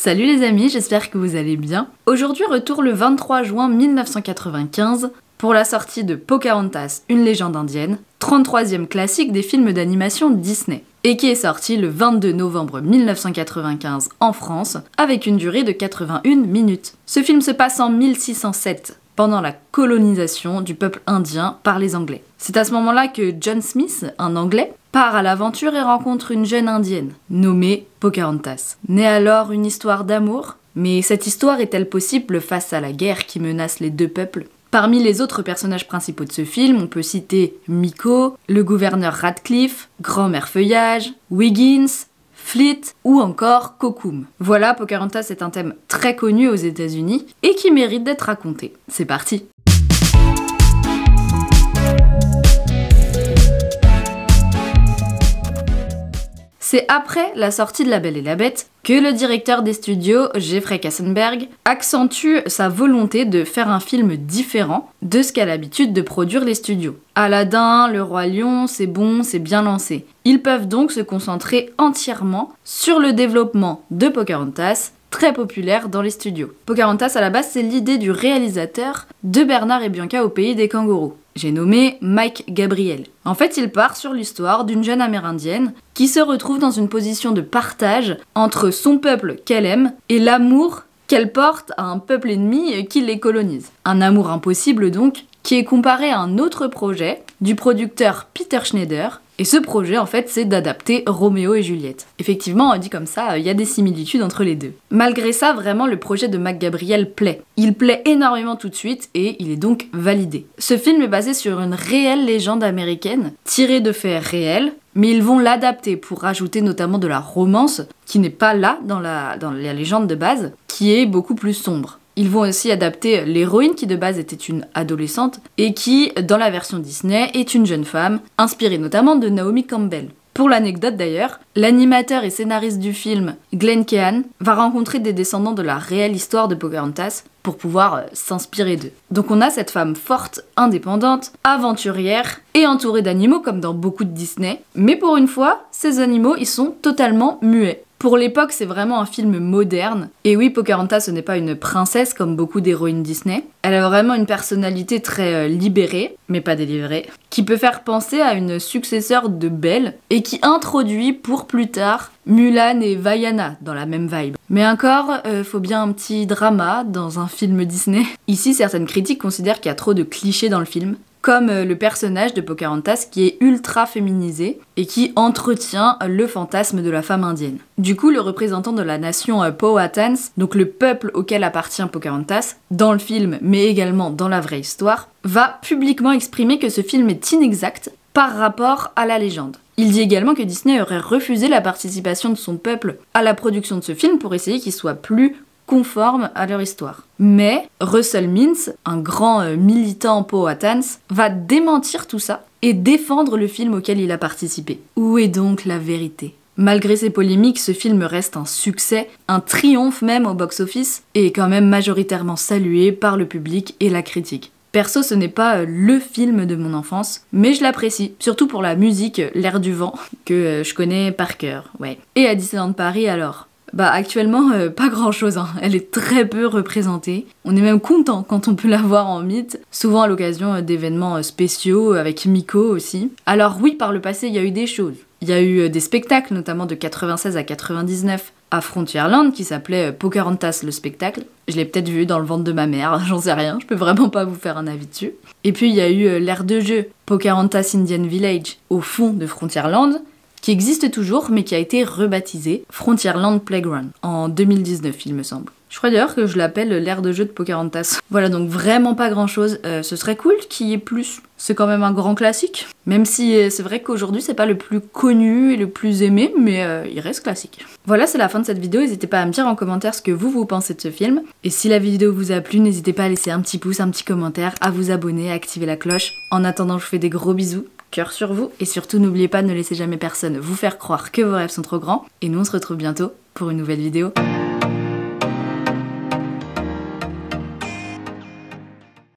Salut les amis, j'espère que vous allez bien. Aujourd'hui retour le 23 juin 1995 pour la sortie de Pocahontas, une légende indienne, 33e classique des films d'animation Disney, et qui est sorti le 22 novembre 1995 en France, avec une durée de 81 minutes. Ce film se passe en 1607, pendant la colonisation du peuple indien par les Anglais. C'est à ce moment-là que John Smith, un Anglais, part à l'aventure et rencontre une jeune indienne, nommée Pocahontas. Naît alors une histoire d'amour, mais cette histoire est-elle possible face à la guerre qui menace les deux peuples ? Parmi les autres personnages principaux de ce film, on peut citer Meeko, le gouverneur Radcliffe, Grand-mère Feuillage, Wiggins, Fleet ou encore Kocoum. Voilà, Pocahontas est un thème très connu aux États-Unis et qui mérite d'être raconté. C'est parti! C'est après la sortie de La Belle et la Bête que le directeur des studios, Jeffrey Katzenberg, accentue sa volonté de faire un film différent de ce qu'a l'habitude de produire les studios. Aladdin, Le Roi Lion, c'est bon, c'est bien lancé. Ils peuvent donc se concentrer entièrement sur le développement de Pocahontas, très populaire dans les studios. Pocahontas, à la base, c'est l'idée du réalisateur de Bernard et Bianca au pays des kangourous. J'ai nommé Mike Gabriel. En fait, il part sur l'histoire d'une jeune amérindienne qui se retrouve dans une position de partage entre son peuple qu'elle aime et l'amour qu'elle porte à un peuple ennemi qui les colonise. Un amour impossible donc, qui est comparé à un autre projet du producteur Peter Schneider. Et ce projet, en fait, c'est d'adapter Roméo et Juliette. Effectivement, dit comme ça, il y a des similitudes entre les deux. Malgré ça, vraiment, le projet de Mike Gabriel plaît. Il plaît énormément tout de suite et il est donc validé. Ce film est basé sur une réelle légende américaine, tirée de faits réels, mais ils vont l'adapter pour rajouter notamment de la romance, qui n'est pas là dans la légende de base, qui est beaucoup plus sombre. Ils vont aussi adapter l'héroïne qui de base était une adolescente et qui, dans la version Disney, est une jeune femme, inspirée notamment de Naomi Campbell. Pour l'anecdote d'ailleurs, l'animateur et scénariste du film, Glenn Keane, va rencontrer des descendants de la réelle histoire de Pocahontas pour pouvoir s'inspirer d'eux. Donc on a cette femme forte, indépendante, aventurière et entourée d'animaux comme dans beaucoup de Disney, mais pour une fois, ces animaux ils sont totalement muets. Pour l'époque, c'est vraiment un film moderne. Et oui, Pocahontas, ce n'est pas une princesse comme beaucoup d'héroïnes Disney. Elle a vraiment une personnalité très libérée, mais pas délivrée, qui peut faire penser à une successeur de Belle et qui introduit pour plus tard Mulan et Vaiana dans la même vibe. Mais encore, faut bien un petit drama dans un film Disney. Ici, certaines critiques considèrent qu'il y a trop de clichés dans le film, comme le personnage de Pocahontas qui est ultra féminisé et qui entretient le fantasme de la femme indienne. Du coup, le représentant de la nation Powhatans, donc le peuple auquel appartient Pocahontas, dans le film mais également dans la vraie histoire, va publiquement exprimer que ce film est inexact par rapport à la légende. Il dit également que Disney aurait refusé la participation de son peuple à la production de ce film pour essayer qu'il soit plus conforme à leur histoire. Mais Russell Means, un grand militant Powhatans, va démentir tout ça et défendre le film auquel il a participé. Où est donc la vérité ? Malgré ces polémiques, ce film reste un succès, un triomphe même au box-office, et est quand même majoritairement salué par le public et la critique. Perso, ce n'est pas le film de mon enfance, mais je l'apprécie, surtout pour la musique, l'air du vent, que je connais par cœur, ouais. Et à Disneyland Paris alors ? Bah actuellement, pas grand chose, hein. Elle est très peu représentée. On est même content quand on peut la voir en mythe, souvent à l'occasion d'événements spéciaux, avec Meeko aussi. Alors oui, par le passé, il y a eu des choses. Il y a eu des spectacles, notamment de 96 à 99, à Frontierland, qui s'appelait Pocahontas le spectacle. Je l'ai peut-être vu dans le ventre de ma mère, j'en sais rien, je peux vraiment pas vous faire un avis dessus. Et puis il y a eu l'aire de jeu, Pocahontas Indian Village, au fond de Frontierland, qui existe toujours, mais qui a été rebaptisé Frontierland Playground, en 2019, il me semble. Je crois d'ailleurs que je l'appelle l'aire de jeu de Pocahontas. Voilà, donc vraiment pas grand chose. Ce serait cool qu'il y ait plus. C'est quand même un grand classique. Même si c'est vrai qu'aujourd'hui c'est pas le plus connu et le plus aimé, mais il reste classique. Voilà, c'est la fin de cette vidéo. N'hésitez pas à me dire en commentaire ce que vous pensez de ce film. Et si la vidéo vous a plu, n'hésitez pas à laisser un petit pouce, un petit commentaire, à vous abonner, à activer la cloche. En attendant, je vous fais des gros bisous. Cœur sur vous, et surtout n'oubliez pas de ne laisser jamais personne vous faire croire que vos rêves sont trop grands, et nous on se retrouve bientôt pour une nouvelle vidéo.